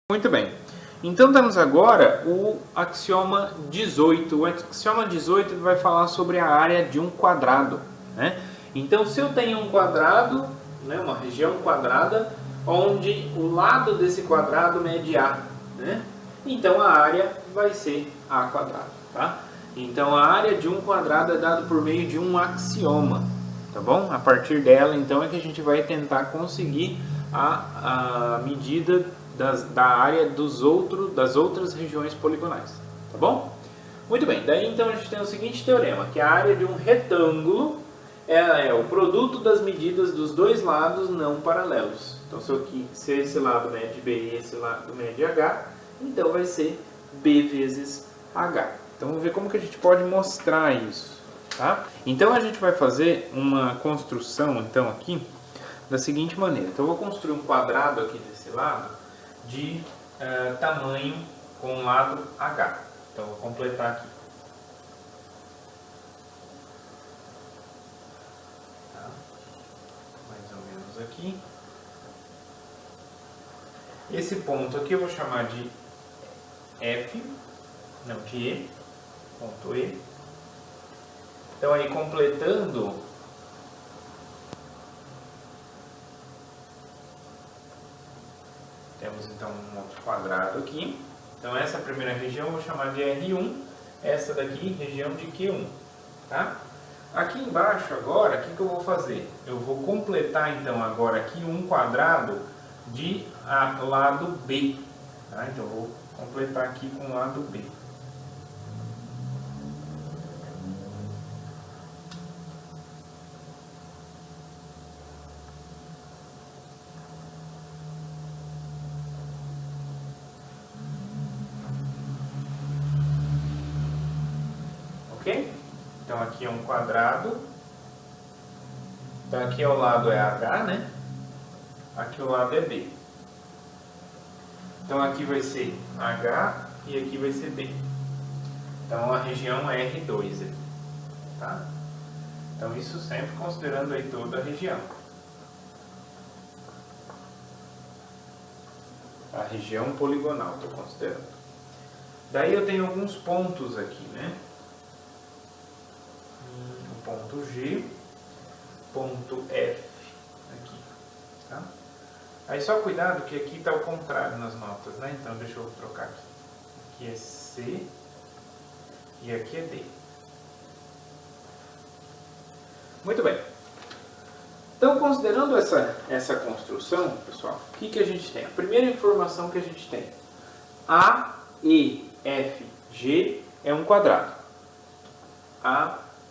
Muito bem. Então temos agora o axioma 18. O axioma 18 vai falar sobre a área de um quadrado, né? Então se eu tenho um quadrado, né, uma região quadrada, onde o lado desse quadrado mede A, né? Então a área vai ser A quadrado, tá? Então a área de um quadrado é dada por meio de um axioma, tá bom? A partir dela então é que a gente vai tentar conseguir a medida da área das outras regiões poligonais, tá bom? Muito bem, daí então a gente tem o seguinte teorema, que a área de um retângulo é o produto das medidas dos dois lados não paralelos. Então se esse lado mede B e esse lado mede H, então vai ser B vezes H. Então vamos ver como que a gente pode mostrar isso, tá? Então a gente vai fazer uma construção então aqui da seguinte maneira. Então eu vou construir um quadrado aqui desse lado de tamanho com o lado H. Então eu vou completar aqui. Tá? Mais ou menos aqui. Esse ponto aqui eu vou chamar de F, não, de E, ponto E. Então aí completando, temos então um outro quadrado aqui. Então essa primeira região eu vou chamar de R1, essa daqui região de Q1, tá? Aqui embaixo agora, o que eu vou fazer? Eu vou completar então agora aqui um quadrado de lado B, tá? Então eu vou completar aqui com o lado B. Ok? Então aqui é um quadrado. Então aqui ao lado é H, né? Aqui ao lado é B. Então aqui vai ser H e aqui vai ser B. Então a região é R2 aqui, tá? Então isso sempre considerando aí toda a região. A região poligonal estou considerando. Daí eu tenho alguns pontos aqui, né? O ponto G, ponto F, aqui, tá? Aí só cuidado que aqui está ao contrário nas notas, né? Então deixa eu trocar aqui. Aqui é C e aqui é D. Muito bem. Então, considerando essa construção, pessoal, o que a gente tem? A primeira informação que a gente tem. AEFG é um quadrado.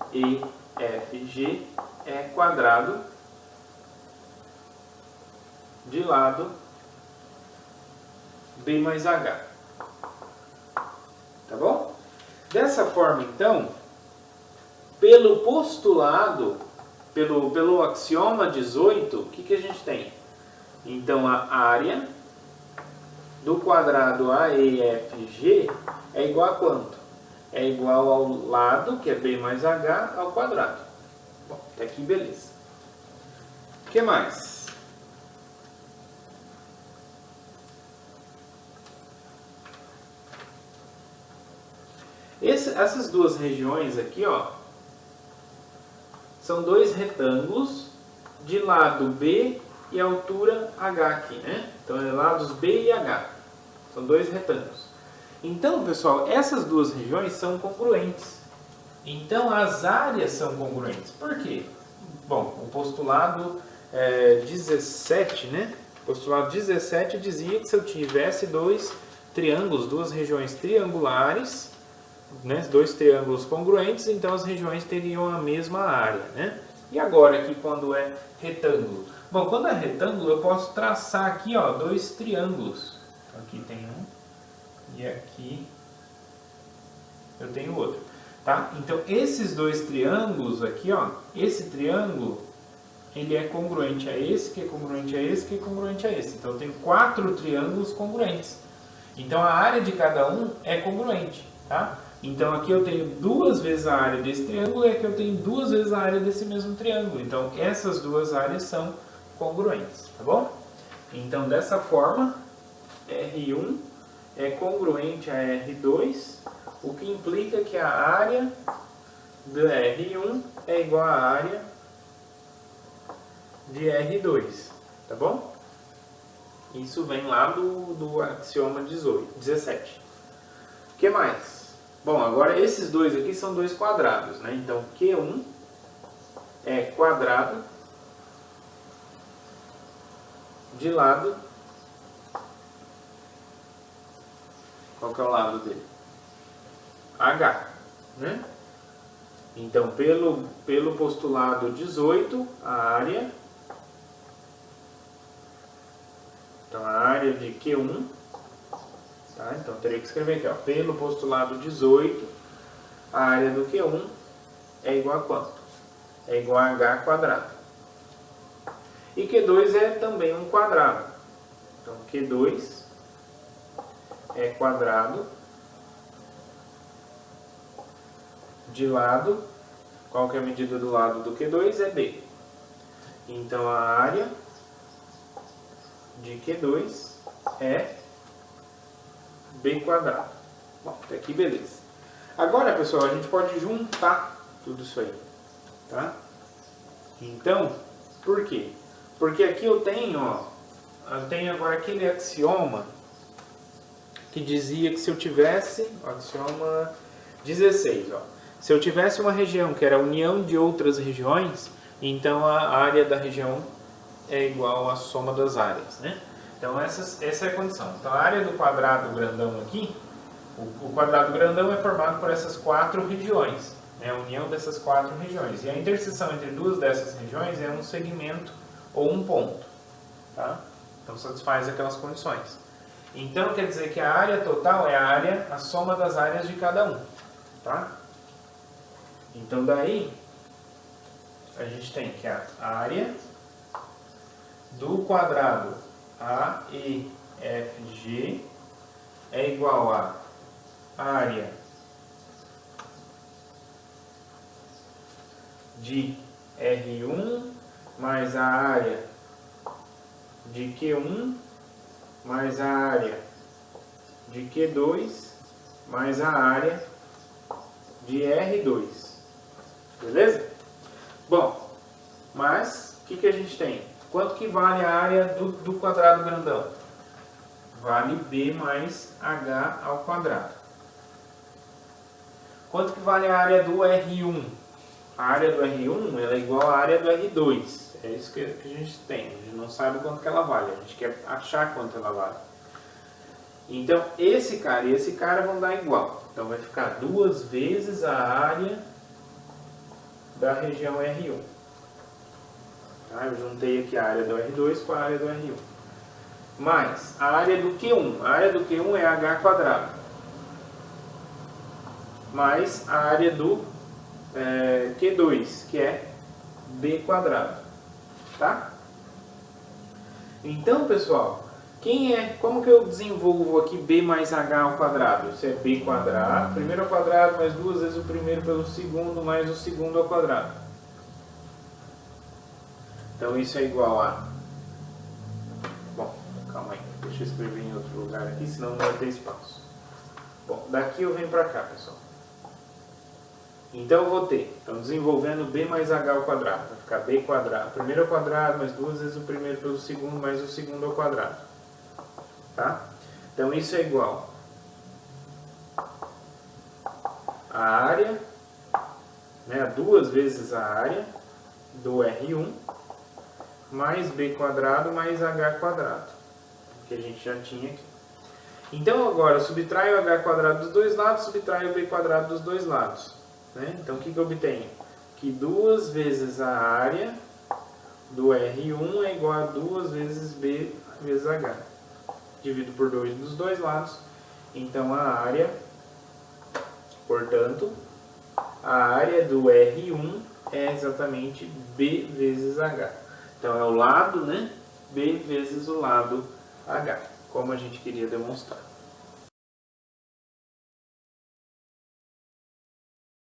AEFG é quadrado de lado B mais H. Tá bom? Dessa forma, então, pelo postulado, pelo axioma 18, o que a gente tem? Então, a área do quadrado AEFG é igual a quanto? É igual ao lado, que é B mais H, ao quadrado. Bom, até aqui beleza. O que mais? Essas duas regiões aqui, ó, são dois retângulos de lado B e altura H aqui, né? Então é lados B e H. São dois retângulos. Então, pessoal, essas duas regiões são congruentes. Então as áreas são congruentes. Por quê? Bom, o postulado 17, né? O postulado 17 dizia que se eu tivesse dois triângulos, duas regiões triangulares, né, dois triângulos congruentes, então as regiões teriam a mesma área, né? E agora aqui quando é retângulo? Bom, quando é retângulo eu posso traçar aqui, ó, dois triângulos. Aqui tem um e aqui eu tenho outro, tá? Então esses dois triângulos aqui, ó, esse triângulo ele é congruente a esse, que é congruente a esse, que é congruente a esse. Então eu tenho 4 triângulos congruentes. Então a área de cada um é congruente, tá? Então aqui eu tenho duas vezes a área desse triângulo e aqui eu tenho duas vezes a área desse mesmo triângulo. Então essas duas áreas são congruentes, tá bom? Então dessa forma R1 é congruente a R2, o que implica que a área de R1 é igual à área de R2, tá bom? Isso vem lá do axioma 17. O que mais? Bom, agora esses dois aqui são dois quadrados, né? Então, Q1 é quadrado de lado. Qual que é o lado dele? H, né? Então, pelo postulado 18, a área... Então, a área de Q1... Tá? Então, teria que escrever aqui, ó. Pelo postulado 18, a área do Q1 é igual a quanto? É igual a H quadrado. E Q2 é também um quadrado. Então, Q2 é quadrado de lado. Qual que é a medida do lado do Q2? É B. Então, a área de Q2 é B quadrado. Bom, até aqui beleza. Agora, pessoal, a gente pode juntar tudo isso aí, tá? Então, por quê? Porque aqui eu tenho agora aquele axioma que dizia que se eu tivesse, axioma 16, ó, se eu tivesse uma região que era a união de outras regiões, então a área da região é igual à soma das áreas, né? Então essa é a condição. Então a área do quadrado grandão aqui, o quadrado grandão é formado por essas quatro regiões, né? A união dessas quatro regiões. E a interseção entre duas dessas regiões é um segmento ou um ponto, tá? Então satisfaz aquelas condições. Então quer dizer que a área total é a soma das áreas de cada um, tá? Então daí a gente tem que a área do quadrado AEFG é igual a área de R1 mais a área de Q1 mais a área de Q2 mais a área de R2. Beleza? Bom, mas o que a gente tem? Quanto que vale a área do quadrado grandão? Vale B mais H ao quadrado. Quanto que vale a área do R1? A área do R1 ela é igual à área do R2. É isso que a gente tem. A gente não sabe quanto que ela vale. A gente quer achar quanto ela vale. Então, esse cara e esse cara vão dar igual. Então, vai ficar 2 vezes a área da região R1. Tá? Eu juntei aqui a área do R2 com a área do R1. Mais a área do Q1. A área do Q1 é H quadrado. Mais a área do Q2, que é B quadrado. Tá? Então, pessoal, como que eu desenvolvo aqui B mais H ao quadrado? Isso é B quadrado, primeiro ao quadrado, mais 2 vezes o primeiro pelo segundo, mais o segundo ao quadrado. Então, isso é igual a... Bom, calma aí, deixa eu escrever em outro lugar aqui, senão não vai ter espaço. Bom, daqui eu venho para cá, pessoal. Então, eu vou ter, desenvolvendo B mais H ao quadrado. Vai ficar B quadrado, primeiro ao quadrado, mais 2 vezes o primeiro pelo segundo, mais o segundo ao quadrado. Tá? Então, isso é igual a área, né, 2 vezes a área do R1, mais B quadrado mais H quadrado, que a gente já tinha aqui. Então, agora, subtraio o H quadrado dos dois lados, subtraio o B quadrado dos dois lados. Né? Então, o que eu obtenho? Que 2 vezes a área do R1 é igual a 2 vezes B vezes H. Divido por 2 dos dois lados. Então, a área, portanto, a área do R1 é exatamente B vezes H. Então, é o lado, né? B vezes o lado H, como a gente queria demonstrar.